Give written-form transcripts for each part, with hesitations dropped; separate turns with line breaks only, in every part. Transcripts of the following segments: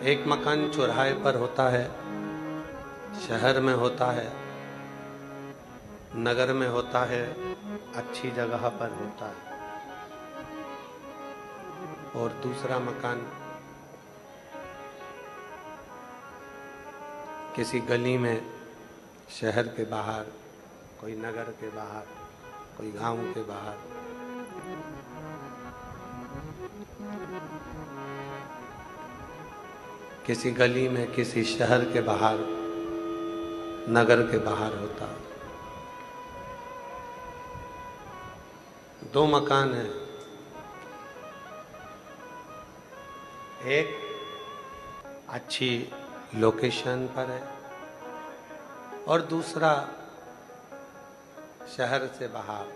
एक मकान चौराहे पर होता है, शहर में होता है, नगर में होता है, अच्छी जगह पर होता है। और दूसरा मकान किसी गली में, शहर के बाहर, कोई नगर के बाहर, कोई गांव के बाहर। किसी गली में, किसी शहर के बाहर, नगर के बाहर होता है। दो मकान हैं, एक अच्छी लोकेशन पर है और दूसरा शहर से बाहर,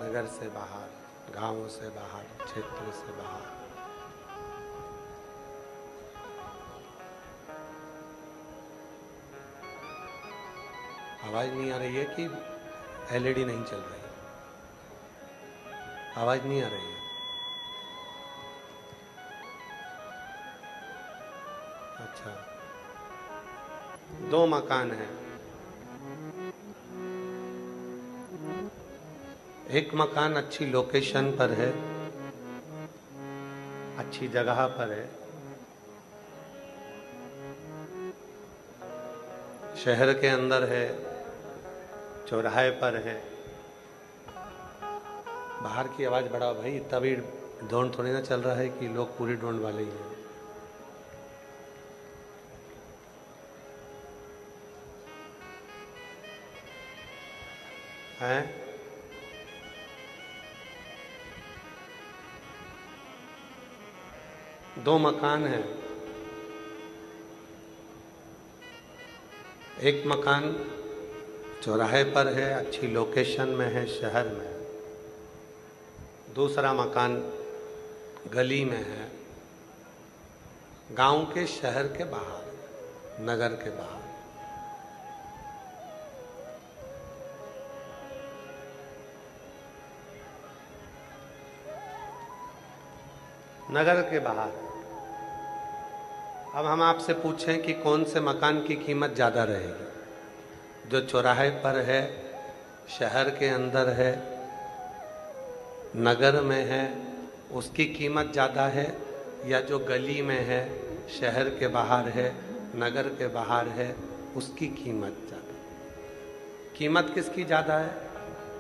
नगर से बाहर, गांव से बाहर, क्षेत्र से बाहर। आवाज नहीं आ रही है कि एलईडी नहीं चल रही? आवाज नहीं आ रही है? अच्छा, दो मकान हैं। एक मकान अच्छी लोकेशन पर है, अच्छी जगह पर है, शहर के अंदर है, चौराहे पर है। बाहर की आवाज बढ़ाओ भाई, इतना भी ढोंड थोड़ी ना चल रहा है कि लोग पूरी ढोंड वाले ही हैं। हैं? दो मकान हैं। एक मकान चौराहे पर है, अच्छी लोकेशन में है, शहर में है। दूसरा मकान गली में है, गांव के, शहर के बाहर, नगर के बाहर। नगर के बाहर। अब हम आपसे पूछें कि कौन से मकान की कीमत ज्यादा रहेगी? जो चौराहे पर है, शहर के अंदर है, नगर में है, उसकी कीमत ज्यादा है, या जो गली में है, शहर के बाहर है, नगर के बाहर है, उसकी कीमत ज्यादा? कीमत किसकी ज्यादा है?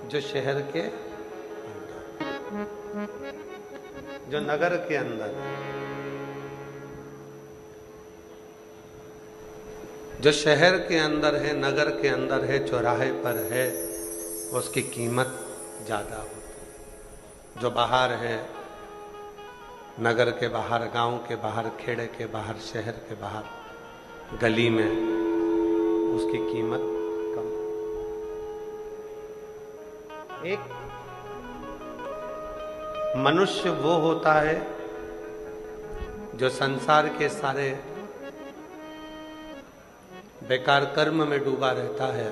जो शहर के अंदर, जो नगर के अंदर है। जो शहर के अंदर है, नगर के अंदर है, चौराहे पर है, उसकी कीमत ज्यादा होती है। जो बाहर है, नगर के बाहर, गांव के बाहर, खेड़े के बाहर, शहर के बाहर, गली में, उसकी कीमत कम। एक मनुष्य वो होता है जो संसार के सारे बेकार कर्म में डूबा रहता है,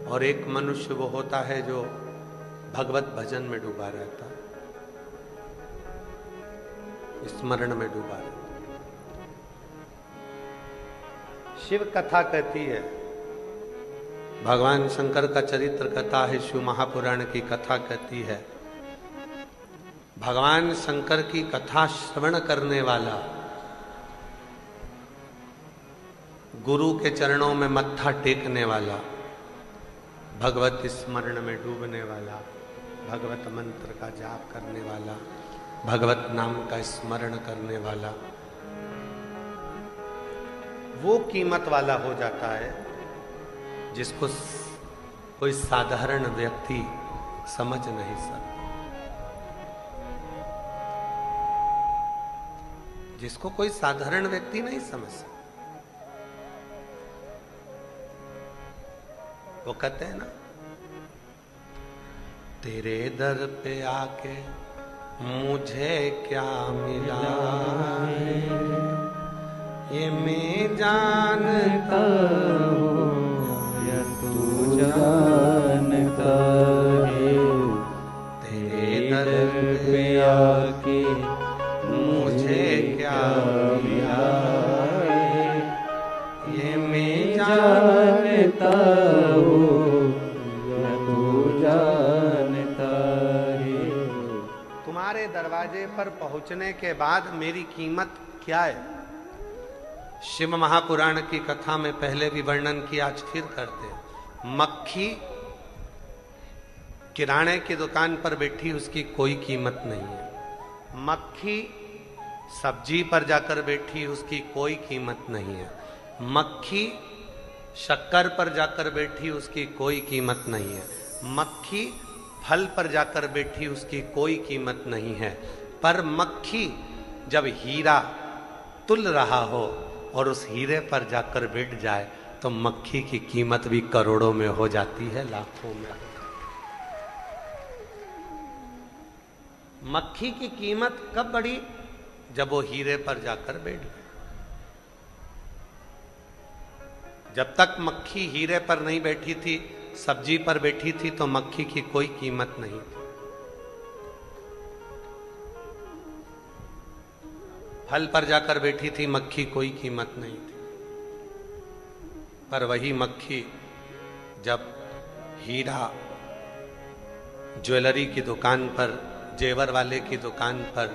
और एक मनुष्य वो होता है जो भगवत भजन में डूबा रहता है, स्मरण में डूबा रहता है। शिव कथा कहती है, भगवान शंकर का चरित्र कथा है, शिव महापुराण की कथा कहती है, भगवान शंकर की कथा श्रवण करने वाला, गुरु के चरणों में मत्था टेकने वाला, भगवत स्मरण में डूबने वाला, भगवत मंत्र का जाप करने वाला, भगवत नाम का स्मरण करने वाला, वो कीमत वाला हो जाता है जिसको कोई साधारण व्यक्ति समझ नहीं सकता, जिसको कोई साधारण व्यक्ति नहीं समझ सकता। वो कहते हैं ना, तेरे दर पे आके मुझे क्या मिला, ये मैं जानता हूँ या तू जानता है। तेरे दर पे आके क्या मिलाए, ये मैं जानता हूँ या तू जानता है। तुम्हारे दरवाजे पर पहुंचने के बाद मेरी कीमत क्या है? शिव महापुराण की कथा में पहले भी वर्णन किया, आज फिर करते हैं। मक्खी किराने की दुकान पर बैठी, उसकी कोई कीमत नहीं है। मक्खी सब्जी पर जाकर बैठी, उसकी कोई कीमत नहीं है। मक्खी शक्कर पर जाकर बैठी, उसकी कोई कीमत नहीं है। मक्खी फल पर जाकर बैठी, उसकी कोई कीमत नहीं है। पर मक्खी जब हीरा तुल रहा हो और उस हीरे पर जाकर बैठ जाए तो मक्खी की कीमत भी करोड़ों में हो जाती है, लाखों में। मक्खी की कीमत कब बढ़ी? जब वो हीरे पर जाकर बैठ गई। जब तक मक्खी हीरे पर नहीं बैठी थी, सब्जी पर बैठी थी, तो मक्खी की कोई कीमत नहीं थी। फल पर जाकर बैठी थी, मक्खी कोई कीमत नहीं थी। पर वही मक्खी जब हीरा ज्वेलरी की दुकान पर, जेवर वाले की दुकान पर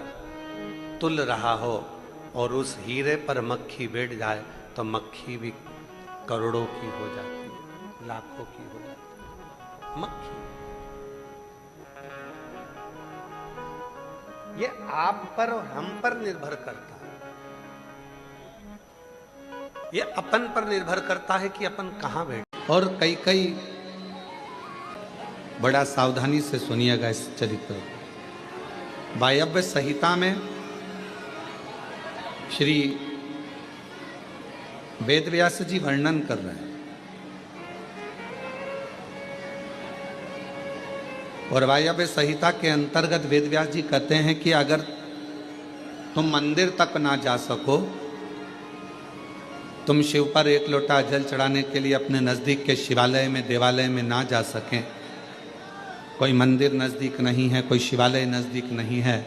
तुल रहा हो और उस हीरे पर मक्खी बैठ जाए तो मक्खी भी करोड़ों की हो जाती है, लाखों की हो जाती है। मक्खी ये आप पर और हम पर निर्भर करता है। ये अपन पर निर्भर करता है कि अपन कहां बैठे। और कई बड़ा सावधानी से सुनिएगा इस चरित्र। वायव्य संहिता में श्री वेदव्यास जी वर्णन कर रहे हैं, और वायव्य संहिता के अंतर्गत वेदव्यास जी कहते हैं कि अगर तुम मंदिर तक ना जा सको, तुम शिव पर एक लोटा जल चढ़ाने के लिए अपने नजदीक के शिवालय में, देवालय में ना जा सकें, कोई मंदिर नजदीक नहीं है, कोई शिवालय नजदीक नहीं है,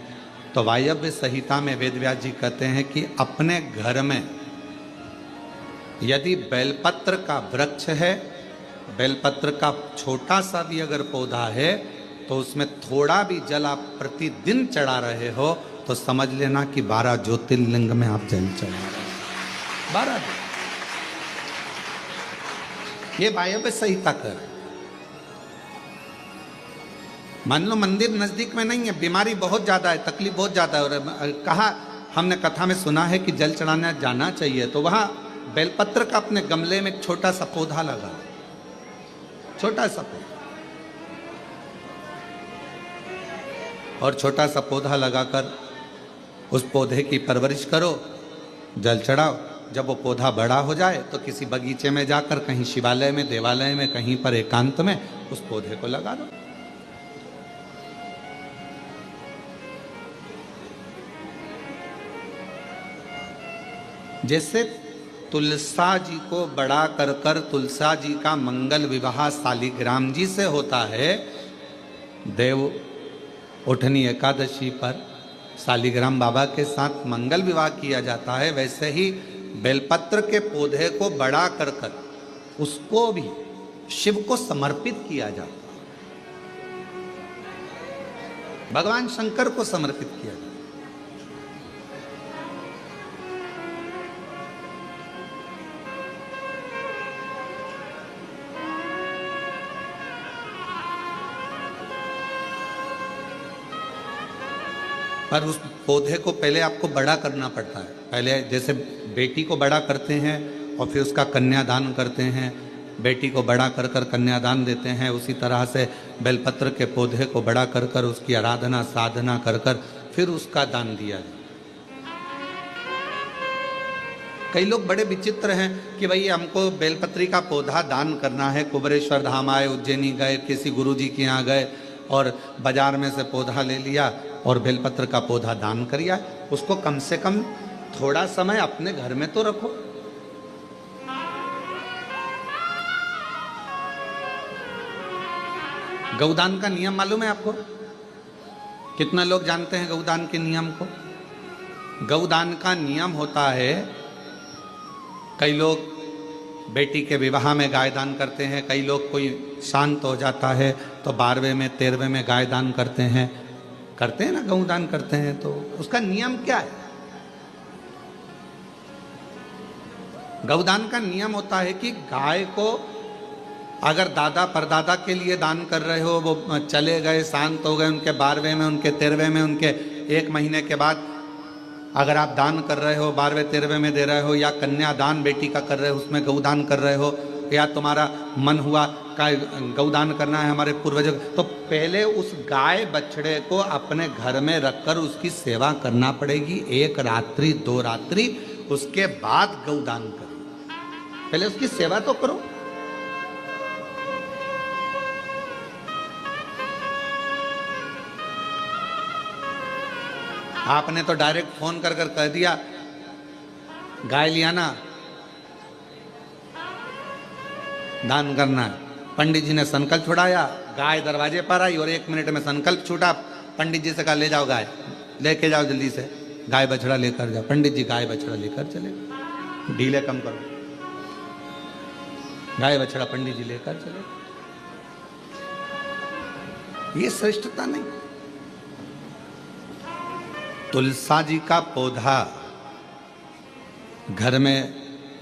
तो वायव्य संहिता में वेदव्यास जी कहते हैं कि अपने घर में यदि बेलपत्र का वृक्ष है, बेलपत्र का छोटा सा भी अगर पौधा है, तो उसमें थोड़ा भी जल आप प्रतिदिन चढ़ा रहे हो तो समझ लेना कि 12 ज्योतिर्लिंग में आप जल चढ़ा रहे हो। 12 दिन। ये वायव्य संहिता कर। मान लो मंदिर नजदीक में नहीं है, बीमारी बहुत ज्यादा है, तकलीफ बहुत ज्यादा है, और कहा हमने कथा में सुना है कि जल चढ़ाने जाना चाहिए, तो वहां बेलपत्र का अपने गमले में एक छोटा सा पौधा लगा, छोटा सा पौधा, और छोटा सा पौधा लगाकर उस पौधे की परवरिश करो, जल चढ़ाओ। जब वो पौधा बड़ा हो जाए तो किसी बगीचे में जाकर, कहीं शिवालय में, देवालय में, कहीं पर एकांत में उस पौधे को लगा दो। जैसे तुलसा जी को बड़ा कर कर तुलसा जी का मंगल विवाह शालिग्राम जी से होता है, देव उठनी एकादशी पर शालिग्राम बाबा के साथ मंगल विवाह किया जाता है, वैसे ही बेलपत्र के पौधे को बड़ा कर कर उसको भी शिव को समर्पित किया जाता है, भगवान शंकर को समर्पित किया जाता है। पर उस पौधे को पहले आपको बड़ा करना पड़ता है। पहले जैसे बेटी को बड़ा करते हैं और फिर उसका कन्यादान करते हैं, बेटी को बड़ा कर कर कन्यादान देते हैं, उसी तरह से बेलपत्र के पौधे को बड़ा कर कर उसकी आराधना साधना कर कर फिर उसका दान दिया जाए। कई लोग बड़े विचित्र हैं कि भाई हमको बेलपत्री का पौधा दान करना है, कुबरेश्वर धाम आए, उज्जैनी गए, किसी गुरुजी के यहाँ गए और बाजार में से पौधा ले लिया और बेलपत्र का पौधा दान कर दिया। उसको कम से कम थोड़ा समय अपने घर में तो रखो। गौदान का नियम मालूम है आपको? कितना लोग जानते हैं गौदान के नियम को? गौदान का नियम होता है, कई लोग बेटी के विवाह में गाय दान करते हैं, कई लोग कोई शांत हो जाता है तो 12वें में 13वें में गाय दान करते हैं ना, गौदान करते हैं। तो उसका नियम क्या है? गौदान का नियम होता है कि गाय को अगर दादा परदादा के लिए दान कर रहे हो, वो चले गए, शांत हो गए, उनके 12वें में, उनके 13वें में, उनके 1 महीने के बाद अगर आप दान कर रहे हो, 12वें 13वें में दे रहे हो, या कन्यादान बेटी का कर रहे हो, उसमें गौदान कर रहे हो, या तुम्हारा मन हुआ का गौदान करना है हमारे पूर्वजों, तो पहले उस गाय बछड़े को अपने घर में रखकर उसकी सेवा करना पड़ेगी 1 रात्रि 2 रात्रि, उसके बाद गौदान करो। पहले उसकी सेवा तो करो। आपने तो डायरेक्ट फोन कर कह दिया गाय लिया ना, दान करना है। पंडित जी ने संकल्प छुड़ाया, गाय दरवाजे पर आई और 1 मिनट में संकल्प छूटा। पंडित जी से कहा ले जाओ गाय, लेके जाओ जल्दी से, गाय बछड़ा लेकर जाओ। पंडित जी गाय बछड़ा लेकर चले, ढीले कम करो, गाय बछड़ा पंडित जी लेकर चले। ये श्रेष्ठता नहीं। तुलसा जी का पौधा घर में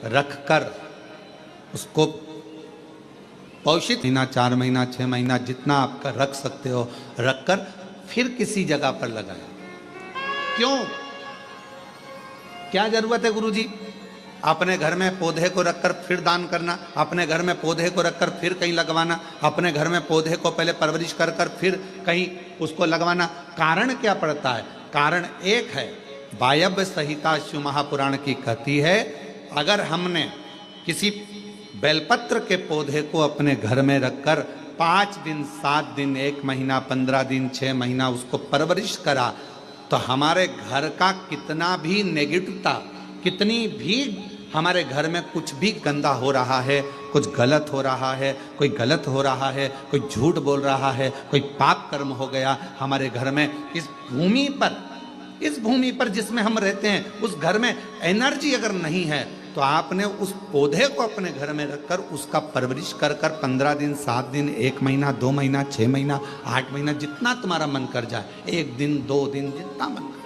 रखकर उसको पोषित महीना 4 महीना 6 महीना जितना आपका रख सकते हो रखकर फिर किसी जगह पर लगाएं। क्यों? क्या जरूरत है गुरुजी अपने घर में पौधे को रखकर फिर दान करना, अपने घर में पौधे को रखकर फिर कहीं लगवाना, अपने घर में पौधे को पहले परवरिश कर कर फिर कहीं उसको लगवाना? कारण क्या पड़ता है? कारण एक है, वायव्य संहिता शिव महापुराण की कहती है, अगर हमने किसी बेलपत्र के पौधे को अपने घर में रखकर 5 दिन 7 दिन 1 महीना 15 दिन 6 महीना उसको परवरिश करा, तो हमारे घर का कितना भी नेगेटिवता, कितनी भी हमारे घर में कुछ भी गंदा हो रहा है, कुछ गलत हो रहा है, कोई गलत हो रहा है, कोई झूठ बोल रहा है, कोई पाप कर्म हो गया हमारे घर में, इस भूमि पर जिसमें हम रहते हैं, उस घर में एनर्जी अगर नहीं है, तो आपने उस पौधे को अपने घर में रखकर उसका परवरिश कर 15 दिन 7 दिन 1 महीना 2 महीना 6 महीना 8 महीना जितना तुम्हारा मन कर जाए, 1 दिन 2 दिन जितना मन कर,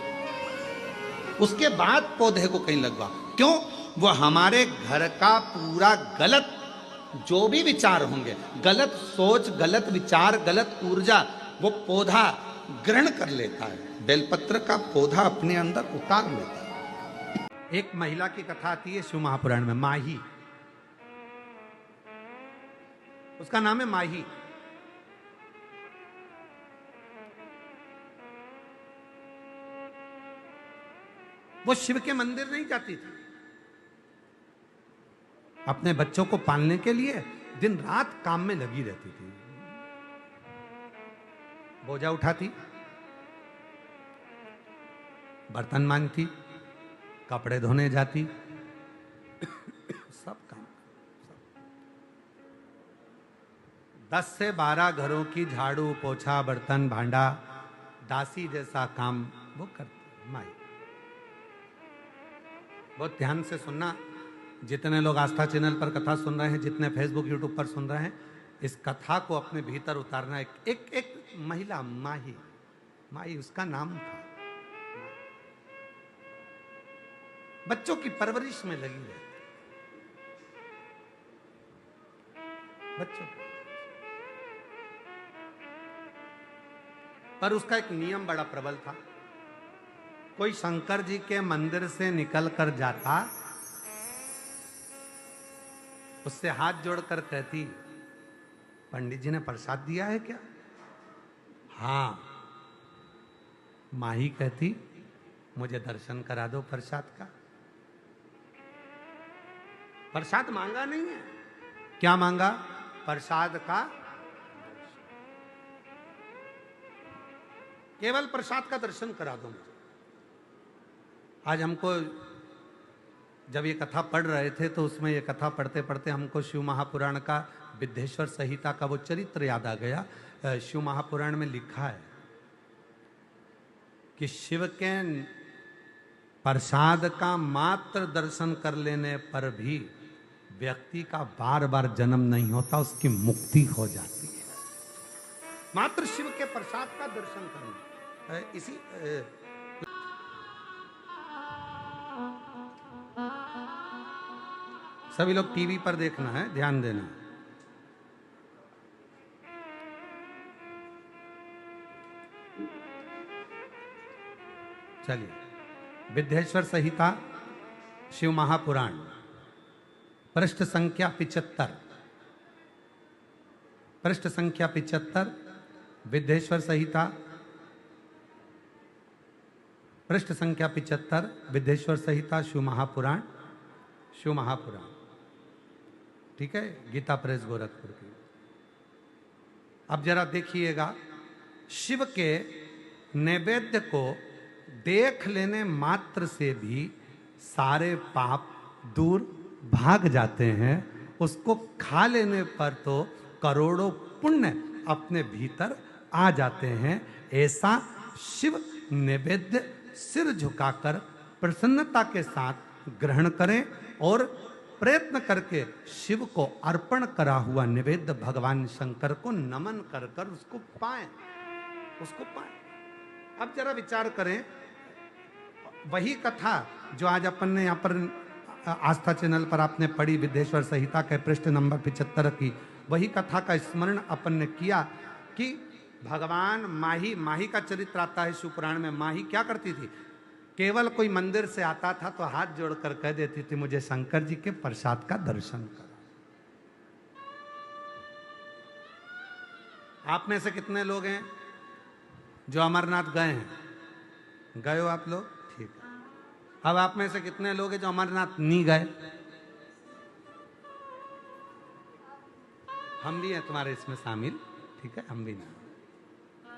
उसके बाद पौधे को कहीं लगवा। क्यों? वो हमारे घर का पूरा गलत जो भी विचार होंगे, गलत सोच, गलत विचार, गलत ऊर्जा वो पौधा ग्रहण कर लेता है, बेलपत्र का पौधा अपने अंदर उतार लेता है। एक महिला की कथा आती है शिव महापुराण में, माही, उसका नाम है माही। वो शिव के मंदिर नहीं जाती थी, अपने बच्चों को पालने के लिए दिन रात काम में लगी रहती थी। बोझा उठाती, बर्तन मांजती, कपड़े धोने जाती, सब काम। 10 से 12 घरों की झाड़ू पोछा बर्तन भांडा दासी जैसा काम वो करती माई। बहुत ध्यान से सुनना, जितने लोग आस्था चैनल पर कथा सुन रहे हैं, जितने फेसबुक यूट्यूब पर सुन रहे हैं, इस कथा को अपने भीतर उतारना। एक महिला माही उसका नाम था, बच्चों की परवरिश में लगी रहती, बच्चों। पर उसका एक नियम बड़ा प्रबल था, कोई शंकर जी के मंदिर से निकल कर जाता, उससे हाथ जोड़कर कहती, पंडित जी ने प्रसाद दिया है क्या? हाँ। माही कहती, मुझे दर्शन करा दो प्रसाद का। प्रसाद मांगा नहीं है, क्या मांगा? प्रसाद का, केवल प्रसाद का दर्शन करा दो मुझे। आज हमको जब ये कथा पढ़ रहे थे तो उसमें ये कथा पढ़ते पढ़ते हमको शिव महापुराण का विद्धेश्वर संहिता का वो चरित्र याद आ गया। शिव महापुराण में लिखा है कि शिव के प्रसाद का मात्र दर्शन कर लेने पर भी व्यक्ति का बार बार जन्म नहीं होता, उसकी मुक्ति हो जाती है। मात्र शिव के प्रसाद का दर्शन करना। इसी सभी लोग टीवी पर देखना है, ध्यान देना। चलिए, विद्येश्वर संहिता शिव महापुराण पृष्ठ संख्या 75, पृष्ठ संख्या 75, विद्येश्वर संहिता पृष्ठ संख्या 75, विद्येश्वर संहिता शिव महापुराण, शिव महापुराण, ठीक है, गीता प्रेस गोरखपुर की। अब जरा देखिएगा, शिव के नैवेद्य को देख लेने मात्र से भी सारे पाप दूर भाग जाते हैं। उसको खा लेने पर तो करोड़ों पुण्य अपने भीतर आ जाते हैं। ऐसा शिव नैवेद्य सिर झुकाकर प्रसन्नता के साथ ग्रहण करें और प्रयत्न करके शिव को अर्पण करा हुआ निवेद्य भगवान शंकर को नमन कर कर उसको पाएं, उसको पाएं। अब जरा विचार करें, वही कथा जो आज अपन ने यहाँ पर आस्था चैनल पर आपने पढ़ी, विद्येश्वर संहिता के पृष्ठ नंबर 75 की, वही कथा का स्मरण अपन ने किया कि भगवान माही का चरित्र आता है शिव पुराण में। माही क्या करती थी? केवल कोई मंदिर से आता था तो हाथ जोड़कर कह देती थी, मुझे शंकर जी के प्रसाद का दर्शन करो। आप में से कितने लोग हैं जो अमरनाथ गए हैं? गए हो आप लोग? ठीक है। अब आप में से कितने लोग हैं जो अमरनाथ नहीं गए? हम भी हैं तुम्हारे इसमें शामिल, ठीक है, हम भी नहीं,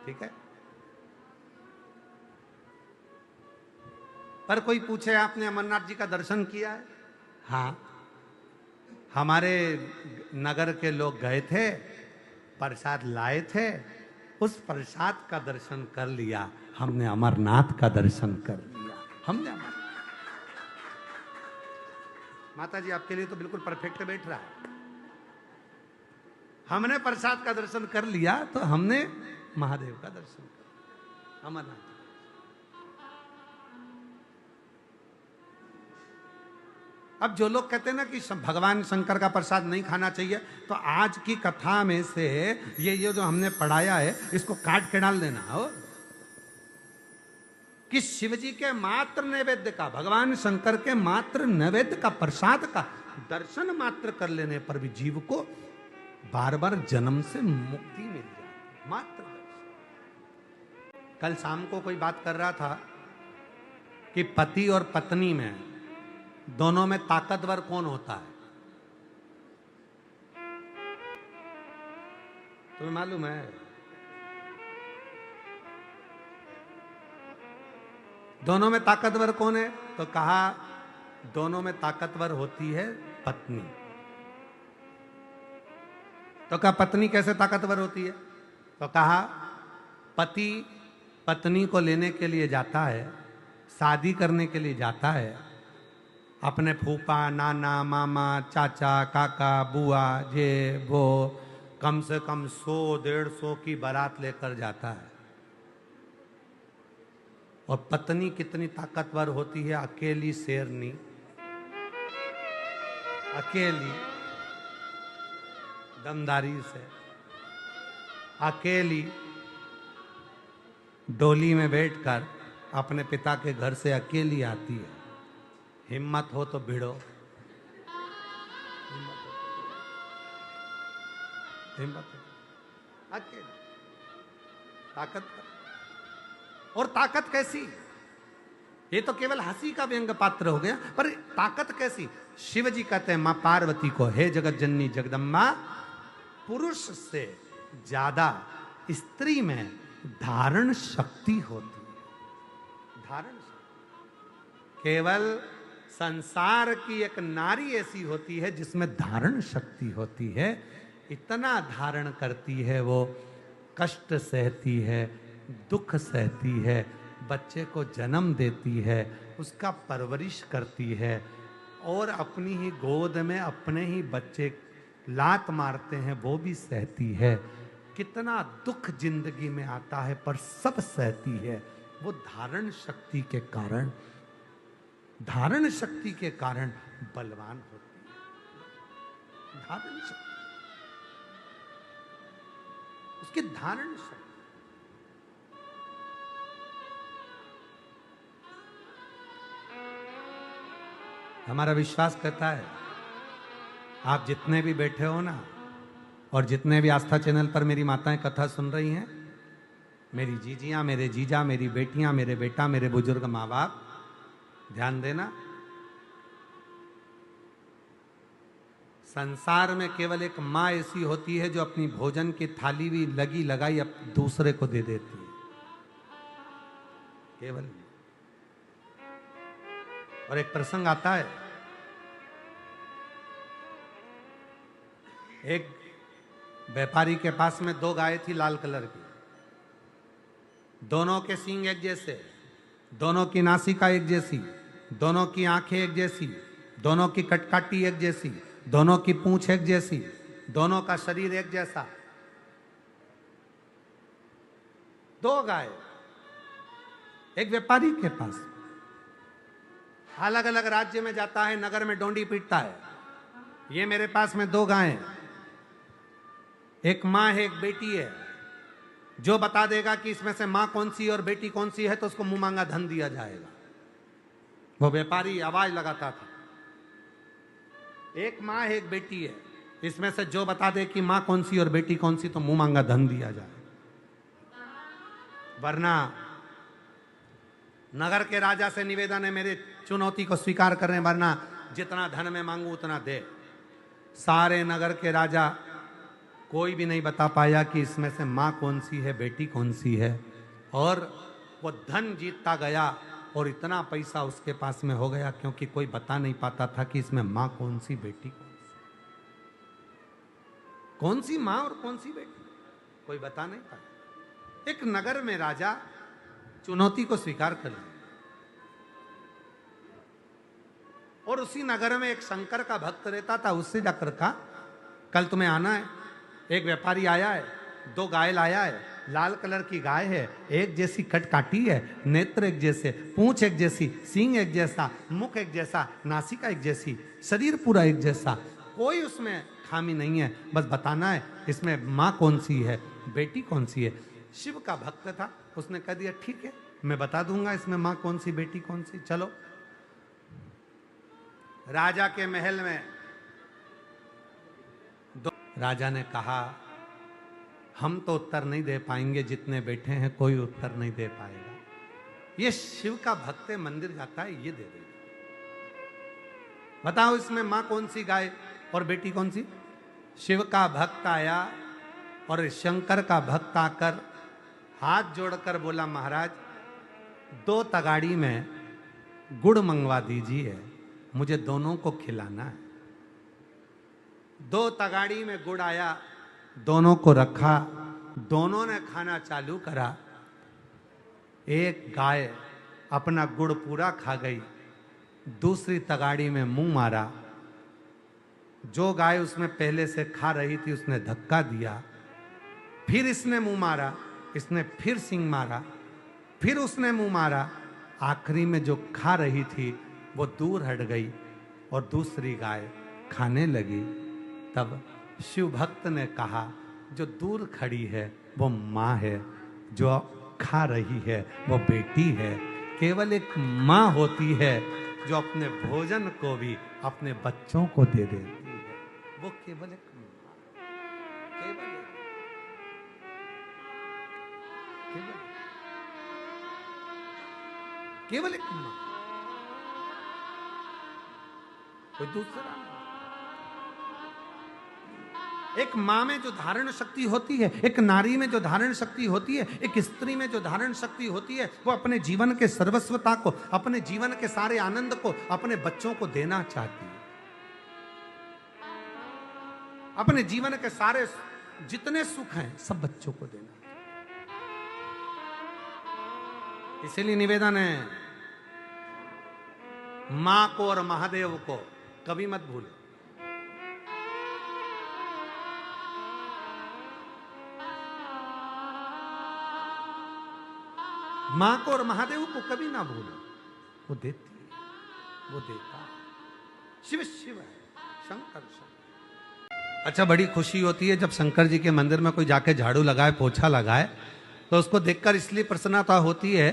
ठीक है। पर कोई पूछे आपने अमरनाथ जी का दर्शन किया है? हाँ, हमारे नगर के लोग गए थे, प्रसाद लाए थे, उस प्रसाद का दर्शन कर लिया, हमने अमरनाथ का दर्शन कर लिया, हमने अमरनाथ। माता जी आपके लिए तो बिल्कुल परफेक्ट बैठ रहा है। हमने प्रसाद का दर्शन कर लिया तो हमने महादेव का दर्शन कर लिया, अमरनाथ। अब जो लोग कहते हैं ना कि भगवान शंकर का प्रसाद नहीं खाना चाहिए, तो आज की कथा में से ये जो हमने पढ़ाया है इसको काट के डाल देना हो कि शिव जी के मात्र नैवेद्य का, भगवान शंकर के मात्र नैवेद्य का, प्रसाद का दर्शन मात्र कर लेने पर भी जीव को बार बार जन्म से मुक्ति मिल जाती, मात्र दर्शन। कल शाम को कोई बात कर रहा था कि पति और पत्नी में दोनों में ताकतवर कौन होता है? तुम्हें मालूम है? दोनों में ताकतवर कौन है? तो कहा दोनों में ताकतवर होती है पत्नी। तो कहा पत्नी कैसे ताकतवर होती है? तो कहा पति पत्नी को लेने के लिए जाता है, शादी करने के लिए जाता है, अपने फूफा, नाना, मामा, चाचा, काका, बुआ, जे वो कम से कम 100-150 की बारात लेकर जाता है। और पत्नी कितनी ताकतवर होती है? अकेली शेरनी, अकेली दमदारी से, अकेली डोली में बैठकर अपने पिता के घर से अकेली आती है। हिम्मत हो तो भिड़ो, हिम्मत हो, अकेले, ताकत। और ताकत कैसी? ये तो केवल हंसी का व्यंग पात्र हो गया, पर ताकत कैसी? शिव जी कहते हैं मां पार्वती को, हे जगत जननी जगदम्बा, पुरुष से ज्यादा स्त्री में धारण शक्ति होती है। धारण शक्ति केवल संसार की एक नारी ऐसी होती है जिसमें धारण शक्ति होती है। इतना धारण करती है, वो कष्ट सहती है, दुख सहती है, बच्चे को जन्म देती है, उसका परवरिश करती है और अपनी ही गोद में अपने ही बच्चे लात मारते हैं वो भी सहती है। कितना दुख जिंदगी में आता है पर सब सहती है। वो धारण शक्ति के कारण, धारण शक्ति के कारण बलवान होती है। धारण शक्ति, उसकी धारण शक्ति। हमारा विश्वास करता है, आप जितने भी बैठे हो ना, और जितने भी आस्था चैनल पर मेरी माताएं कथा सुन रही हैं, मेरी जीजियां, मेरे जीजा, मेरी बेटियां, मेरे बेटा, मेरे बुजुर्ग माँ बाप, ध्यान देना, संसार में केवल एक माँ ऐसी होती है जो अपनी भोजन की थाली भी लगी लगाई अब दूसरे को दे देती है, केवल। और एक प्रसंग आता है, एक व्यापारी के पास में 2 गायें थी लाल कलर की, दोनों के सींग एक जैसे, दोनों की नासिका एक जैसी, दोनों की आंखें एक जैसी, दोनों की कटकाटी एक जैसी, दोनों की पूंछ एक जैसी, दोनों का शरीर एक जैसा। 2 गाय एक व्यापारी के पास, अलग अलग राज्य में जाता है, नगर में डोंडी पीटता है, ये मेरे पास में 2 गायें, एक माँ है एक बेटी है, जो बता देगा कि इसमें से माँ कौन सी और बेटी कौन सी है तो उसको मुंह मांगा धन दिया जाएगा। वो व्यापारी आवाज लगाता था, एक माँ है एक बेटी है, इसमें से जो बता दे कि माँ कौन सी और बेटी कौन सी तो मुंह मांगा धन दिया जाए। वरना नगर के राजा से निवेदन है, मेरे चुनौती को स्वीकार करें, वरना जितना धन मैं मांगू उतना दे। सारे नगर के राजा कोई भी नहीं बता पाया कि इसमें से माँ कौन सी है बेटी कौन सी है, और वो धन जीतता गया और इतना पैसा उसके पास में हो गया क्योंकि कोई बता नहीं पाता था कि इसमें माँ कौन सी बेटी कौन सी माँ और कौन सी बेटी, कोई बता नहीं पाया। एक नगर में राजा चुनौती को स्वीकार कर लिया, और उसी नगर में एक शंकर का भक्त रहता था, उससे जाकर कहा कल तुम्हें आना है। एक व्यापारी आया है, 2 गाय लाया है, लाल कलर की गाय है, एक जैसी कटकाटी है, नेत्र एक जैसे, पूंछ एक जैसी, सींग एक जैसा, मुख एक जैसा, नासिका एक जैसी, शरीर पूरा एक जैसा, कोई उसमें खामी नहीं है, बस बताना है इसमें माँ कौन सी है बेटी कौन सी है। शिव का भक्त था, उसने कह दिया ठीक है मैं बता दूंगा इसमें माँ कौन सी बेटी कौन सी, चलो। राजा के महल में राजा ने कहा हम तो उत्तर नहीं दे पाएंगे, जितने बैठे हैं कोई उत्तर नहीं दे पाएगा। ये शिव का भक्त है, मंदिर जाता है, ये दे देगा। बताओ इसमें मां कौन सी गाय और बेटी कौन सी। शिव का भक्त आया और शंकर का भक्त आकर हाथ जोड़कर बोला महाराज 2 तगाड़ी में गुड़ मंगवा दीजिए, मुझे दोनों को खिलाना है। 2 तगाड़ी में गुड़ आया, दोनों को रखा, दोनों ने खाना चालू करा। एक गाय अपना गुड़ पूरा खा गई, दूसरी तगाड़ी में मुंह मारा। जो गाय उसमें पहले से खा रही थी उसने धक्का दिया, फिर इसने मुंह मारा, इसने फिर सींग मारा, फिर उसने मुंह मारा। आखिरी में जो खा रही थी वो दूर हट गई और दूसरी गाय खाने लगी। तब शिव भक्त ने कहा जो दूर खड़ी है वो माँ है, जो खा रही है वो बेटी है। केवल एक माँ होती है जो अपने भोजन को भी अपने बच्चों को दे देती है, वो केवल एक माँ, केवल एक माँ, कोई दूसरा नहीं। एक माँ में जो धारण शक्ति होती है, एक नारी में जो धारण शक्ति होती है, एक स्त्री में जो धारण शक्ति होती है, वो अपने जीवन के सर्वस्वता को, अपने जीवन के सारे आनंद को अपने बच्चों को देना चाहती है। अपने जीवन के सारे जितने सुख हैं सब बच्चों को देना। इसीलिए निवेदन है, मां को और महादेव को कभी मत भूलो। मां को और महादेव को कभी ना भूलो। वो देती है, वो देता है। शिव शिव है, शंकर शंकर। अच्छा, बड़ी खुशी होती है जब शंकर जी के मंदिर में कोई जाके झाड़ू लगाए, पोछा लगाए, तो उसको देखकर इसलिए प्रसन्नता होती है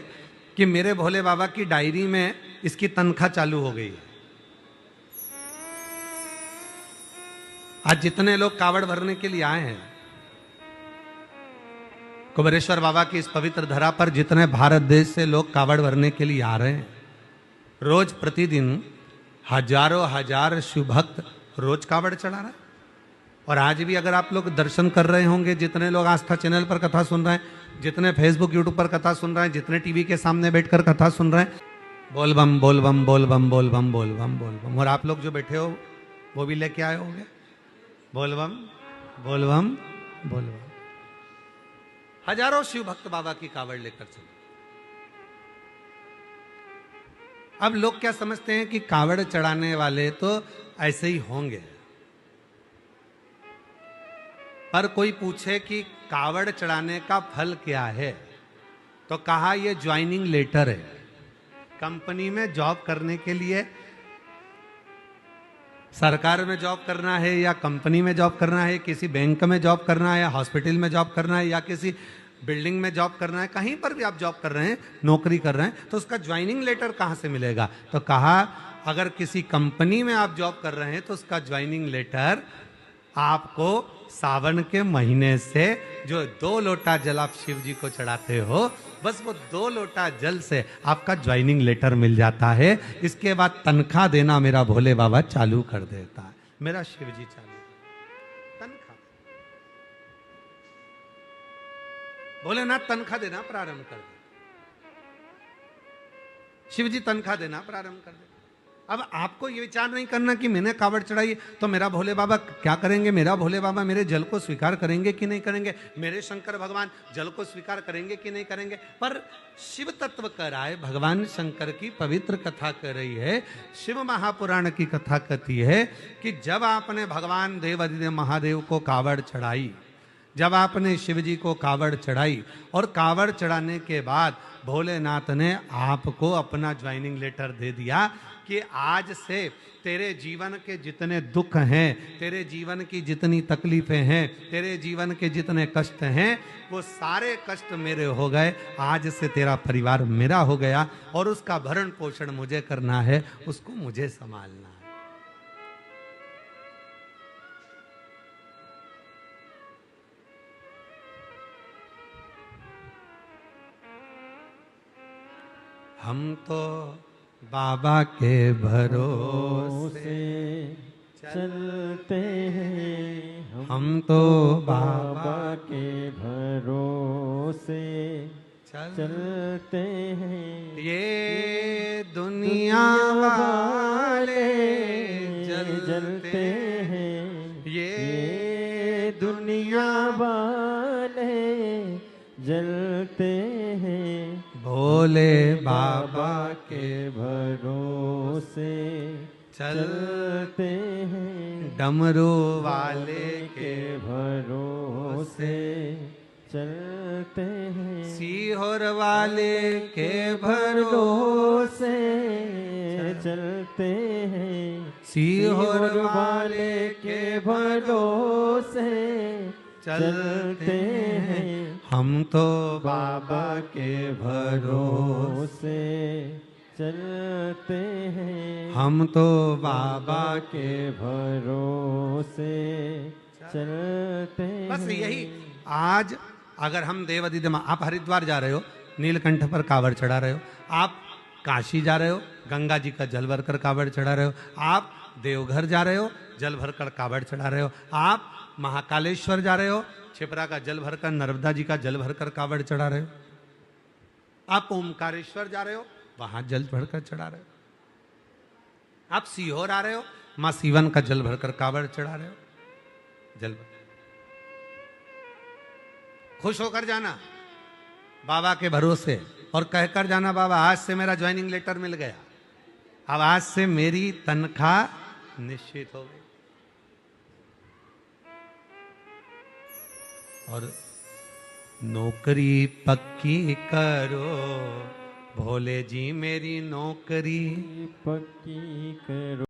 कि मेरे भोले बाबा की डायरी में इसकी तनख्वाह चालू हो गई है। आज जितने लोग कावड़ भरने के लिए आए हैं कुबेरेश्वर बाबा की इस पवित्र धरा पर, जितने भारत देश से लोग कावड़ भरने के लिए आ रहे हैं, रोज प्रतिदिन हजारों हजार शिव भक्त रोज कावड़ चढ़ा रहे हैं। और आज भी अगर आप लोग दर्शन कर रहे होंगे, जितने लोग आस्था चैनल पर कथा सुन रहे हैं, जितने फेसबुक यूट्यूब पर कथा सुन रहे हैं, जितने टीवी के सामने बैठकर कथा सुन रहे हैं, बोल बम बोल बम बोल बम बोल बम बोल बम बोल बम। और आप लोग जो बैठे हो वो भी लेके आए होंगे बोल बम बोल बम बोल बम। हजारों शिव भक्त बाबा की कावड़ लेकर चले। अब लोग क्या समझते हैं कि कावड़ चढ़ाने वाले तो ऐसे ही होंगे, पर कोई पूछे कि कावड़ चढ़ाने का फल क्या है, तो कहा यह ज्वाइनिंग लेटर है। कंपनी में जॉब करने के लिए, सरकार में जॉब करना है या कंपनी में जॉब करना है, किसी बैंक में जॉब करना है, हॉस्पिटल में जॉब करना है, या किसी बिल्डिंग में जॉब करना है, कहीं पर भी आप जॉब कर रहे हैं, नौकरी कर रहे हैं, तो उसका ज्वाइनिंग लेटर कहां से मिलेगा? तो कहा अगर किसी कंपनी में आप जॉब कर रहे हैं तो उसका ज्वाइनिंग लेटर आपको सावन के महीने से जो 2 लोटा जल आप शिव जी को चढ़ाते हो, बस वो 2 लोटा जल से आपका ज्वाइनिंग लेटर मिल जाता है। इसके बाद तनख्वाह देना मेरा भोले बाबा चालू कर देता है, मेरा शिव जी चालू तनख्वाह। भोलेनाथ तनख्वाह देना प्रारंभ कर दे, शिव जी तनख्वाह देना प्रारंभ कर दे। अब आपको ये विचार नहीं करना कि मैंने कावड़ चढ़ाई तो मेरा भोले बाबा क्या करेंगे, मेरा भोले बाबा मेरे जल को स्वीकार करेंगे कि नहीं करेंगे, मेरे शंकर भगवान जल को स्वीकार करेंगे कि नहीं करेंगे। पर शिव तत्व कराए भगवान शंकर की पवित्र कथा कर रही है, शिव महापुराण की कथा कहती है कि जब आपने भगवान देवाधिदेव महादेव को कावड़ चढ़ाई, जब आपने शिव जी को कावड़ चढ़ाई और कावड़ चढ़ाने के बाद भोलेनाथ ने आपको अपना ज्वाइनिंग लेटर दे दिया कि आज से तेरे जीवन के जितने दुख हैं, तेरे जीवन की जितनी तकलीफें हैं, तेरे जीवन के जितने कष्ट हैं, वो सारे कष्ट मेरे हो गए। आज से तेरा परिवार मेरा हो गया और उसका भरण पोषण मुझे करना है, उसको मुझे संभालना है। हम तो बाबा के भरोसे
चलते हैं,
हम तो बाबा
के भरोसे चलते हैं।
ये दुनिया वाले
जलते हैं,
ये
दुनिया वाले जलते हैं।
भोले बाबा
के भरोसे चलते हैं,
डमरू वाले
के भरोसे चलते हैं।
सीहोर वाले के भरोसे
चलते हैं,
सीहोर
वाले के भरोसे चलते हैं।
हम तो
बाबा के भरोसे चलते हैं,
हम तो बाबा
के भरोसे चलते हैं।
बस यही आज अगर हम देवाधिदेव, आप हरिद्वार जा रहे हो, नीलकंठ पर कावड़ चढ़ा रहे हो, आप काशी जा रहे हो, गंगा जी का जल भरकर कावड़ चढ़ा रहे हो, आप देवघर जा रहे हो, जल भरकर कावड़ चढ़ा रहे हो, आप महाकालेश्वर जा रहे हो, छिपरा का जल भरकर, नर्मदा जी का जल भरकर कावड़ चढ़ा रहे हो, आप ओमकारेश्वर जा रहे हो, वहां जल भरकर चढ़ा रहे हो, आप सीहोर आ रहे हो, मां सीवन का जल भरकर कावड़ चढ़ा रहे हो, जल भर। खुश होकर जाना, बाबा के भरोसे और कहकर जाना बाबा आज से मेरा ज्वाइनिंग लेटर मिल गया, अब आज से मेरी तनख्वाह निश्चित हो गई। और नौकरी पक्की करो भोले जी मेरी नौकरी
पक्की करो।